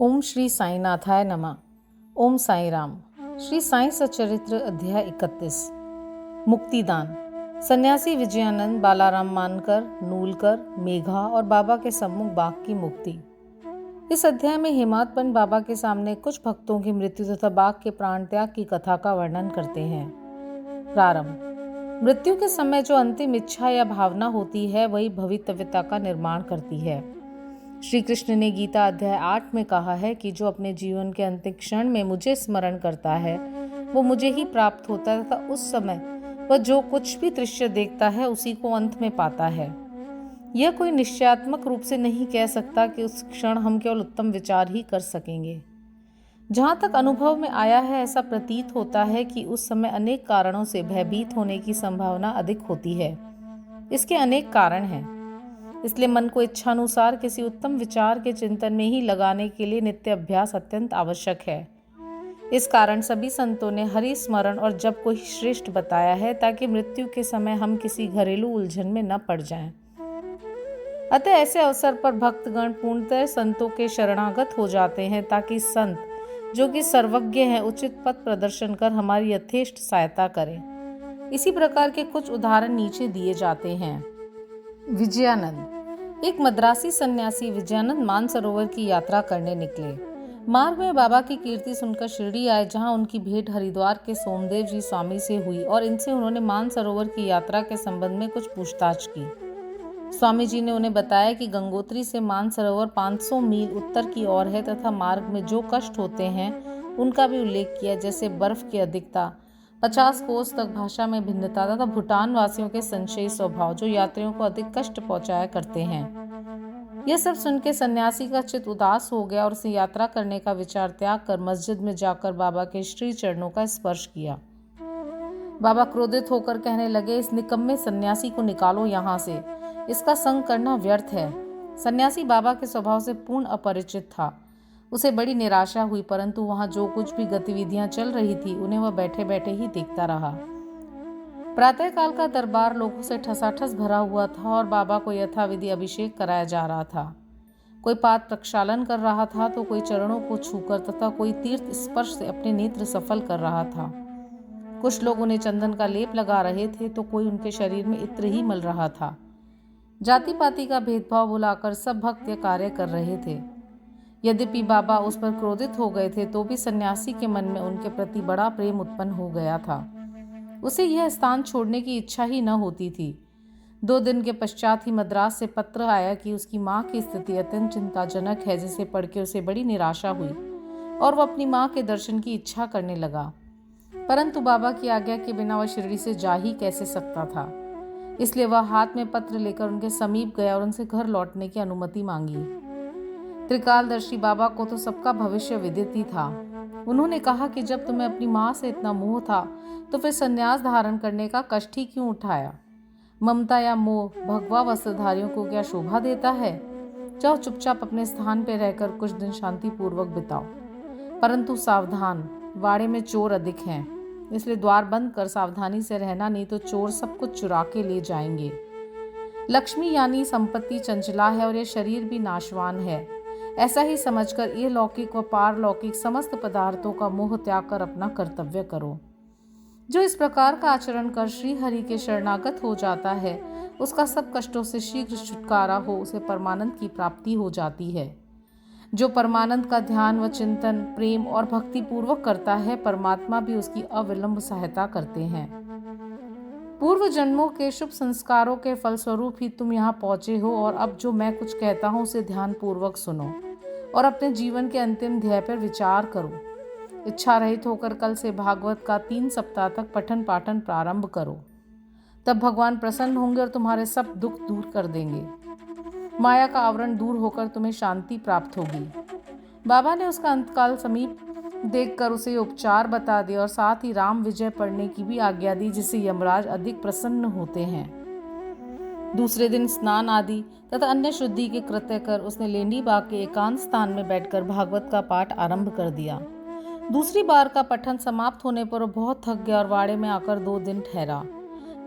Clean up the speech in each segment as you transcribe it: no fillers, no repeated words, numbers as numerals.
ओम श्री साईनाथाय नमः। ओम साई राम। श्री साई सच्चरित्र अध्याय 31। मुक्तिदान। सन्यासी विजयानंद, बालाराम मानकर, नूलकर, मेघा और बाबा के सम्मुख बाघ की मुक्ति। इस अध्याय में हेमादपंत बाबा के सामने कुछ भक्तों की मृत्यु तथा बाघ के प्राण त्याग की कथा का वर्णन करते हैं। प्रारंभ। मृत्यु के समय जो अंतिम इच्छा या भावना होती है वही भवितव्यता का निर्माण करती है। श्री कृष्ण ने गीता अध्याय 8 में कहा है कि जो अपने जीवन के अंतिम क्षण में मुझे स्मरण करता है वो मुझे ही प्राप्त होता है तथा उस समय वह जो कुछ भी दृश्य देखता है उसी को अंत में पाता है। यह कोई निश्चयात्मक रूप से नहीं कह सकता कि उस क्षण हम केवल उत्तम विचार ही कर सकेंगे। जहाँ तक अनुभव में आया है ऐसा प्रतीत होता है कि उस समय अनेक कारणों से भयभीत होने की संभावना अधिक होती है। इसके अनेक कारण हैं, इसलिए मन को इच्छानुसार किसी उत्तम विचार के चिंतन में ही लगाने के लिए नित्य अभ्यास अत्यंत आवश्यक है। इस कारण सभी संतों ने हरि स्मरण और जप को ही श्रेष्ठ बताया है ताकि मृत्यु के समय हम किसी घरेलू उलझन में न पड़ जाएं। अतः ऐसे अवसर पर भक्तगण पूर्णतः संतों के शरणागत हो जाते हैं ताकि संत जो कि सर्वज्ञ हैं उचित पथ प्रदर्शन कर हमारी यथेष्ट सहायता करें। इसी प्रकार के कुछ उदाहरण नीचे दिए जाते हैं। विजयानंद। एक मद्रासी सन्यासी विजयानंद मानसरोवर की यात्रा करने निकले। मार्ग में बाबा की कीर्ति सुनकर शिरडी आए, जहां उनकी भेंट हरिद्वार के सोमदेव जी स्वामी से हुई और इनसे उन्होंने मानसरोवर की यात्रा के संबंध में कुछ पूछताछ की। स्वामी जी ने उन्हें बताया कि गंगोत्री से मानसरोवर 500 मील उत्तर की ओर है तथा मार्ग में जो कष्ट होते हैं उनका भी उल्लेख किया, जैसे बर्फ की अधिकता, 50 कोस तक भाषा में भिन्नता तथा भूटान वासियों के संशयी स्वभाव जो यात्रियों को अधिक कष्ट पहुंचाया करते हैं। यह सब सुनकर सन्यासी का चित्त उदास हो गया और उसे यात्रा करने का विचार त्याग कर मस्जिद में जाकर बाबा के श्री चरणों का स्पर्श किया। बाबा क्रोधित होकर कहने लगे, इस निकम्मे सन्यासी को निकालो यहाँ से, इसका संग करना व्यर्थ है। सन्यासी बाबा के स्वभाव से पूर्ण अपरिचित था। उसे बड़ी निराशा हुई, परंतु वहां जो कुछ भी गतिविधियां चल रही थी उन्हें वह बैठे बैठे ही देखता रहा। प्रातःकाल का दरबार लोगों से ठसाठस भरा हुआ था और बाबा को यथाविधि अभिषेक कराया जा रहा था। कोई पाद प्रक्षालन कर रहा था तो कोई चरणों को छूकर तथा कोई तीर्थ स्पर्श से अपने नेत्र सफल कर रहा था। कुछ लोग उन्हें चंदन का लेप लगा रहे थे तो कोई उनके शरीर में इत्र ही मल रहा था। जाति पाति का भेदभाव बुलाकर सब भक्त यह कार्य कर रहे थे। यद्यपि बाबा उस पर क्रोधित हो गए थे तो भी सन्यासी के मन में उनके प्रति बड़ा प्रेम उत्पन्न हो गया था। उसे यह स्थान छोड़ने की इच्छा ही न होती थी। 2 दिन के पश्चात ही मद्रास से पत्र आया कि उसकी माँ की स्थिति अत्यंत चिंताजनक है, जिसे पढ़ के उसे बड़ी निराशा हुई और वह अपनी माँ के दर्शन की इच्छा करने लगा। परंतु बाबा की आज्ञा के बिना वह शिरडी से जा ही कैसे सकता था, इसलिए वह हाथ में पत्र लेकर उनके समीप गया और उनसे घर लौटने की अनुमति मांगी। त्रिकालदर्शी बाबा को तो सबका भविष्य विदित ही था। उन्होंने कहा कि जब तुम्हें अपनी माँ से इतना मोह था तो फिर संन्यास धारण करने का कष्ट ही क्यों उठाया। ममता या मोह भगवा वस्त्रधारियों को क्या शोभा देता है। जाओ चुपचाप अपने स्थान पर रहकर कुछ दिन शांतिपूर्वक बिताओ, परंतु सावधान, वाड़े में चोर अधिक हैं, इसलिए द्वार बंद कर सावधानी से रहना, नहीं तो चोर सब कुछ चुरा के ले जाएंगे। लक्ष्मी यानी संपत्ति चंचला है और यह शरीर भी नाशवान है। ऐसा ही समझकर ये लौकिक व पारलौकिक समस्त पदार्थों का मोह त्याग कर अपना कर्तव्य करो। जो इस प्रकार का आचरण कर श्री हरि के शरणागत हो जाता है उसका सब कष्टों से शीघ्र छुटकारा हो उसे परमानंद की प्राप्ति हो जाती है। जो परमानंद का ध्यान व चिंतन प्रेम और भक्ति पूर्वक करता है, परमात्मा भी उसकी अविलंब सहायता करते हैं। पूर्व जन्मों के शुभ संस्कारों के फलस्वरूप ही तुम यहाँ पहुँचे हो और अब जो मैं कुछ कहता हूँ उसे ध्यान पूर्वक सुनो और अपने जीवन के अंतिम ध्येय पर विचार करो। इच्छा रहित होकर कल से भागवत का 3 सप्ताह तक पठन पाठन प्रारंभ करो। तब भगवान प्रसन्न होंगे और तुम्हारे सब दुख दूर कर देंगे। माया का आवरण दूर होकर तुम्हें शांति प्राप्त होगी। बाबा ने उसका अंतकाल समीप देखकर उसे उपचार बता दिए और साथ ही राम विजय पढ़ने की भी आज्ञा दी, जिससे यमराज अधिक प्रसन्न होते हैं। दूसरे दिन स्नान आदि तथा अन्य शुद्धि के कृत्य कर उसने लेंडी बाग के एकांत स्थान में बैठकर भागवत का पाठ आरंभ कर दिया। दूसरी बार का पठन समाप्त होने पर वो बहुत थक गया और वाड़े में आकर 2 दिन ठहरा।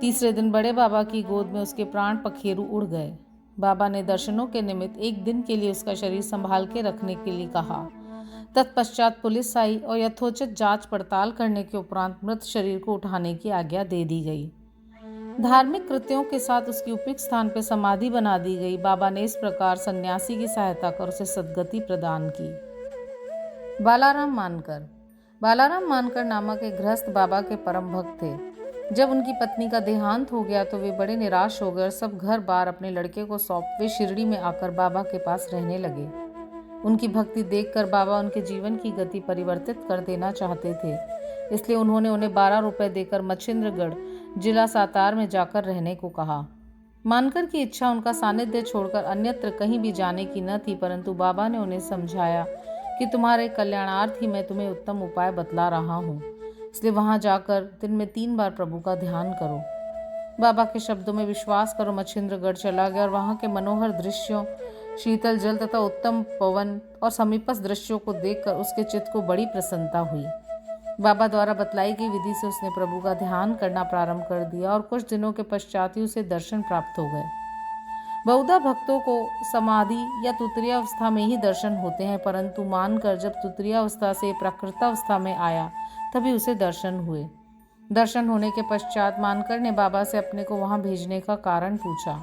तीसरे दिन बड़े बाबा की गोद में उसके प्राण पखेरु उड़ गए। बाबा ने दर्शनों के निमित्त 1 दिन के लिए उसका शरीर संभाल के रखने के लिए कहा तत्पश्चात पुलिस आई और यथोचित जांच पड़ताल करने के उपरांत मृत शरीर को उठाने की आज्ञा दे दी गई। धार्मिक कृत्यों के साथ उसकी उपयुक्त स्थान पर समाधि बना दी गई। बाबा ने इस प्रकार सन्यासी की सहायता कर उसे सद्गति प्रदान की। बालाराम मानकर। बालाराम मानकर नामक एक गृहस्थ बाबा के परम भक्त थे। जब उनकी पत्नी का देहांत हो गया तो वे बड़े निराश हो गए और सब घर बार अपने लड़के को सौंप वे शिरडी में आकर बाबा के पास रहने लगे। उनकी भक्ति देखकर बाबा उनके जीवन की गति परिवर्तित कर देना चाहते थे, इसलिए उन्होंने उन्हें 12 रुपए देकर मच्छिंद्रगढ़ जिला सातार में जाकर रहने को कहा। मानकर की इच्छा उनका सानिध्य छोड़कर अन्यत्र कहीं भी जाने की न थी, परंतु बाबा ने उन्हें समझाया कि तुम्हारे कल्याणार्थ ही मैं तुम्हें उत्तम उपाय बतला रहा हूँ, इसलिए वहां जाकर दिन में 3 बार प्रभु का ध्यान करो। बाबा के शब्दों में विश्वास करो मच्छिंद्रगढ़ चला गया और वहां के मनोहर दृश्यों, शीतल जल तथा उत्तम पवन और समीपस्थ दृश्यों को देखकर उसके चित्त को बड़ी प्रसन्नता हुई। बाबा द्वारा बतलाई गई विधि से उसने प्रभु का ध्यान करना प्रारंभ कर दिया और कुछ दिनों के पश्चात ही उसे दर्शन प्राप्त हो गए। बहुधा भक्तों को समाधि या तुतरीयावस्था में ही दर्शन होते हैं, परंतु मानकर जब तुतरीयावस्था से प्राकृतावस्था में आया तभी उसे दर्शन हुए। दर्शन होने के पश्चात मानकर ने बाबा से अपने को वहां भेजने का कारण पूछा।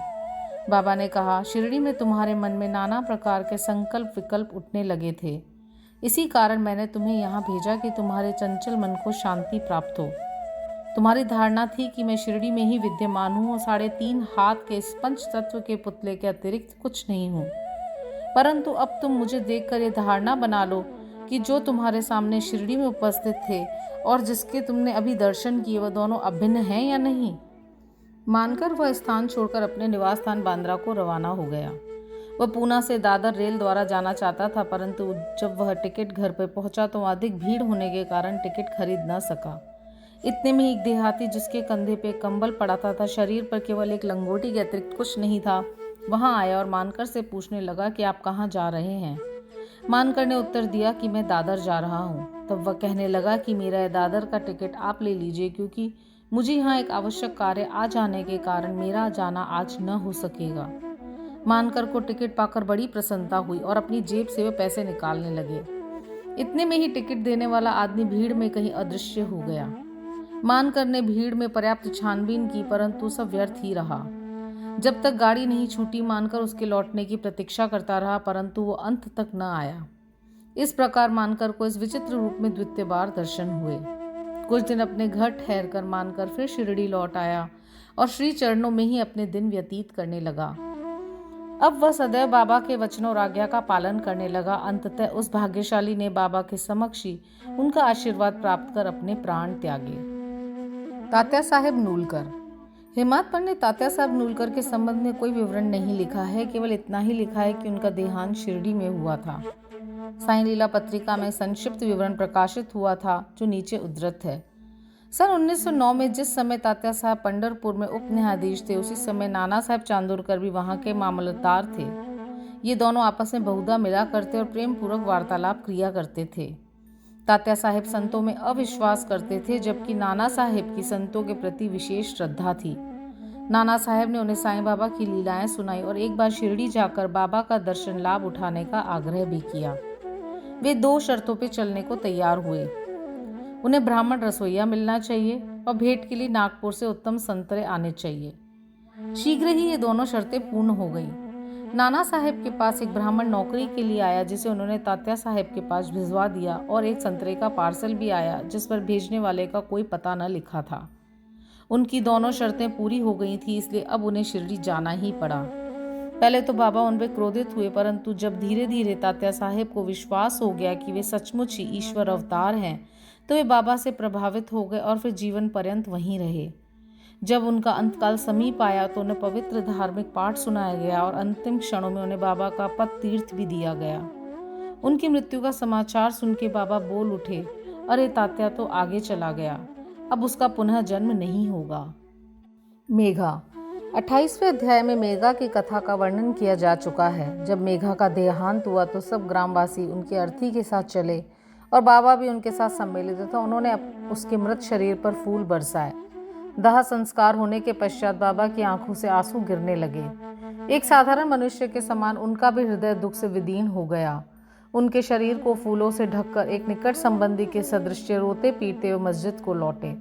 बाबा ने कहा, शिरडी में तुम्हारे मन में नाना प्रकार के संकल्प विकल्प उठने लगे थे, इसी कारण मैंने तुम्हें यहाँ भेजा कि तुम्हारे चंचल मन को शांति प्राप्त हो। तुम्हारी धारणा थी कि मैं शिरडी में ही विद्यमान हूँ और 3.5 हाथ के इस पंच तत्व के पुतले के अतिरिक्त कुछ नहीं हूँ, परंतु अब तुम मुझे देखकर ये धारणा बना लो कि जो तुम्हारे सामने शिरडी में उपस्थित थे और जिसके तुमने अभी दर्शन किए वह दोनों अभिन्न हैं या नहीं। मानकर वह स्थान छोड़कर अपने निवास स्थान बांद्रा को रवाना हो गया। वह पूना से दादर रेल द्वारा जाना चाहता था, परंतु जब वह टिकट घर पर पहुंचा तो अधिक भीड़ होने के कारण टिकट खरीद न सका। इतने में एक देहाती जिसके कंधे पे कंबल पड़ाता था, शरीर पर केवल एक लंगोटी के अतिरिक्त कुछ नहीं था, वहां आया और मानकर से पूछने लगा कि आप कहाँ जा रहे हैं। मानकर ने उत्तर दिया कि मैं दादर जा रहा हूँ। तब वह कहने लगा कि मेरा दादर का टिकट आप ले लीजिए, क्योंकि मुझे यहाँ एक आवश्यक कार्य आ जाने के कारण मेरा जाना आज न हो सकेगा। मानकर को टिकट पाकर बड़ी प्रसन्नता हुई और अपनी जेब से वे पैसे निकालने लगे। इतने में ही टिकट देने वाला आदमी भीड़ में कहीं अदृश्य हो गया। मानकर ने भीड़ में पर्याप्त छानबीन की, परंतु सब व्यर्थ ही रहा। जब तक गाड़ी नहीं छूटी मानकर उसके लौटने की प्रतीक्षा करता रहा, परंतु वो अंत तक न आया। इस प्रकार मानकर को इस विचित्र रूप में द्वितीय बार दर्शन हुए। कुछ दिन अपने घर ठहर कर मानकर फिर शिरडी लौट आया और श्री चरणों में ही अपने दिन व्यतीत करने लगा। अब वह सदैव बाबा के वचनों और आज्ञा का पालन करने लगा। अंततः उस भाग्यशाली ने बाबा के समक्ष ही उनका आशीर्वाद प्राप्त कर अपने प्राण त्यागे। तात्या साहेब नूलकर। हेमत पंडित ने तात्या साहब नूलकर के संबंध में कोई विवरण नहीं लिखा है, केवल इतना ही लिखा है कि उनका देहांत शिरडी में हुआ था। साईं लीला पत्रिका में संक्षिप्त विवरण प्रकाशित हुआ था, जो नीचे उद्धृत है। सन 1909 में जिस समय तात्या साहब पंढरपुर में उप न्यायाधीश थे, उसी समय नाना साहब चांदोरकर भी वहां के मामलतदार थे। ये दोनों आपस में बहुधा मिला करते और प्रेम पूर्वक वार्तालाप किया करते थे। तात्या साहेब संतों में अविश्वास करते थे, जबकि नाना साहेब की संतों के प्रति विशेष श्रद्धा थी। नाना साहेब ने उन्हें साईं बाबा की लीलाएं सुनाई और एक बार शिरडी जाकर बाबा का दर्शन लाभ उठाने का आग्रह भी किया। वे 2 शर्तों पर चलने को तैयार हुए। उन्हें ब्राह्मण रसोइया मिलना चाहिए और भेंट के लिए नागपुर से उत्तम संतरे आने चाहिए। शीघ्र ही ये दोनों शर्तें पूर्ण हो गई। नाना साहेब के पास एक ब्राह्मण नौकरी के लिए आया, जिसे उन्होंने तात्या साहेब के पास भिजवा दिया, और एक संतरे का पार्सल भी आया, जिस पर भेजने वाले का कोई पता न लिखा था। उनकी दोनों शर्तें पूरी हो गई थी, इसलिए अब उन्हें शिरडी जाना ही पड़ा। पहले तो बाबा उन पर क्रोधित हुए, परंतु जब धीरे धीरे तात्या साहेब को विश्वास हो गया कि वे सचमुच ही ईश्वर अवतार हैं, तो वे बाबा से प्रभावित हो गए और फिर जीवन पर्यंत वहीं रहे। जब उनका अंतकाल समीप आया तो उन्हें पवित्र धार्मिक पाठ सुनाया गया और अंतिम क्षणों में उन्हें बाबा का पद तीर्थ भी दिया गया। उनकी मृत्यु का समाचार सुन के बाबा बोल उठे, अरे तात्या तो आगे चला गया, अब उसका पुनः जन्म नहीं होगा। मेघा। 28वें अध्याय में मेघा की कथा का वर्णन किया जा चुका है। जब मेघा का देहांत हुआ तो सब ग्रामवासी उनके अर्थी के साथ चले और बाबा भी उनके साथ सम्मिलित था। उन्होंने उसके मृत शरीर पर फूल बरसाए। दाह संस्कार होने के पश्चात बाबा की आंखों से आंसू गिरने लगे। एक साधारण मनुष्य के समान उनका भी हृदय दुख से विदीर्ण हो गया। उनके शरीर को फूलों से ढककर एक निकट संबंधी के सदृश्य रोते पीटते हुए मस्जिद को लौटे।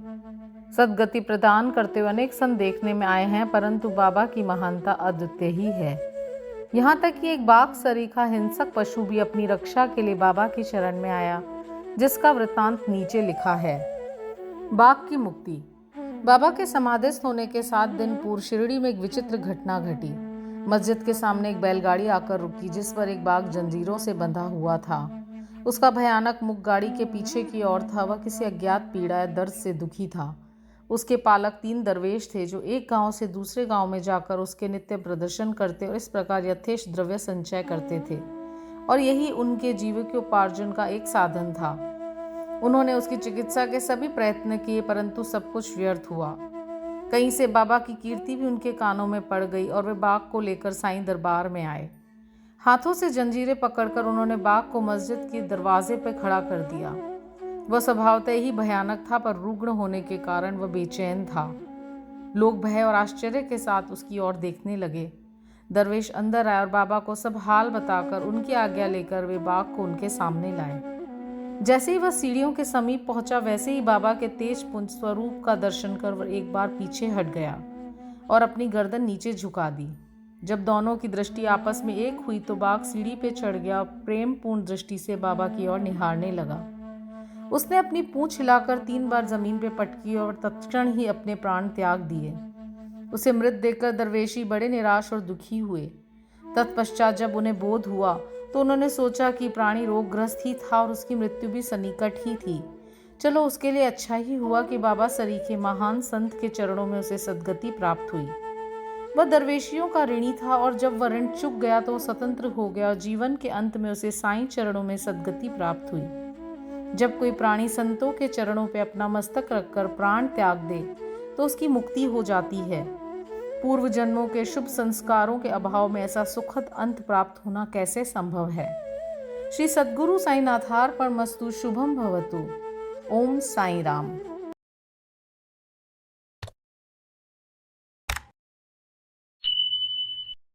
सदगति प्रदान करते हुए अनेक संत देखने में आए हैं, परंतु बाबा की महानता अद्वितीय ही है। यहाँ तक कि एक बाघ सरीखा हिंसक पशु भी अपनी रक्षा के लिए बाबा की शरण में आया, जिसका वृत्तांत नीचे लिखा है। बाघ की मुक्ति। बाबा के समाधिस्थ होने के 7 दिन पूर्व शिरडी में एक विचित्र घटना घटी। मस्जिद के सामने एक बैलगाड़ी आकर रुकी, जिस पर एक बाघ जंजीरों से बंधा हुआ था। उसका भयानक मुख गाड़ी के पीछे की ओर था। वह किसी अज्ञात पीड़ा या दर्द से दुखी था। उसके पालक 3 दरवेश थे, जो एक गांव से दूसरे गांव में जाकर उसके नित्य प्रदर्शन करते और इस प्रकार यथेष्ट द्रव्य संचय करते थे, और यही उनके जीविकोपार्जन का एक साधन था। उन्होंने उसकी चिकित्सा के सभी प्रयत्न किए, परंतु सब कुछ व्यर्थ हुआ। कहीं से बाबा की कीर्ति भी उनके कानों में पड़ गई और वे बाघ को लेकर साईं दरबार में आए। हाथों से जंजीरें पकड़कर उन्होंने बाघ को मस्जिद के दरवाजे पर खड़ा कर दिया। वह स्वभावतः ही भयानक था, पर रुग्ण होने के कारण वह बेचैन था। लोग भय और आश्चर्य के साथ उसकी ओर देखने लगे। दरवेश अंदर आए और बाबा को सब हाल बताकर उनकी आज्ञा लेकर वे बाघ को उनके सामने लाए। जैसे ही वह सीढ़ियों के समीप पहुंचा, वैसे ही बाबा के तेज पुंज स्वरूप का दर्शन कर वह एक बार पीछे हट गया और अपनी गर्दन नीचे झुका दी। जब दोनों की दृष्टि आपस में एक हुई तो बाघ सीढ़ी पे चढ़ गया और प्रेमपूर्ण दृष्टि से बाबा की ओर निहारने लगा। उसने अपनी पूंछ हिलाकर 3 बार जमीन पे पटकी और तत्क्षण ही अपने प्राण त्याग दिए। उसे मृत देखकर दरवेशी बड़े निराश और दुखी हुए। तत्पश्चात जब उन्हें बोध हुआ तो उन्होंने सोचा कि प्राणी रोगग्रस्त ही था और उसकी मृत्यु भी सन्निकट ही थी। चलो, उसके लिए अच्छा ही हुआ कि बाबा सरीखे महान संत के चरणों में उसे सद्गति प्राप्त हुई। वह दरवेशियों का ऋणी था और जब वह ऋण चुक गया तो वह स्वतंत्र हो गया और जीवन के अंत में उसे साईं चरणों में सद्गति प्राप्त हुई। जब कोई प्राणी संतों के चरणों पर अपना मस्तक रखकर प्राण त्याग दे तो उसकी मुक्ति हो जाती है। पूर्व जन्मों के शुभ संस्कारों के अभाव में ऐसा सुखद अंत प्राप्त होना कैसे संभव है। श्री सद्गुरु साईनाथार्पणमस्तु। शुभम भवतु। ओम साई राम।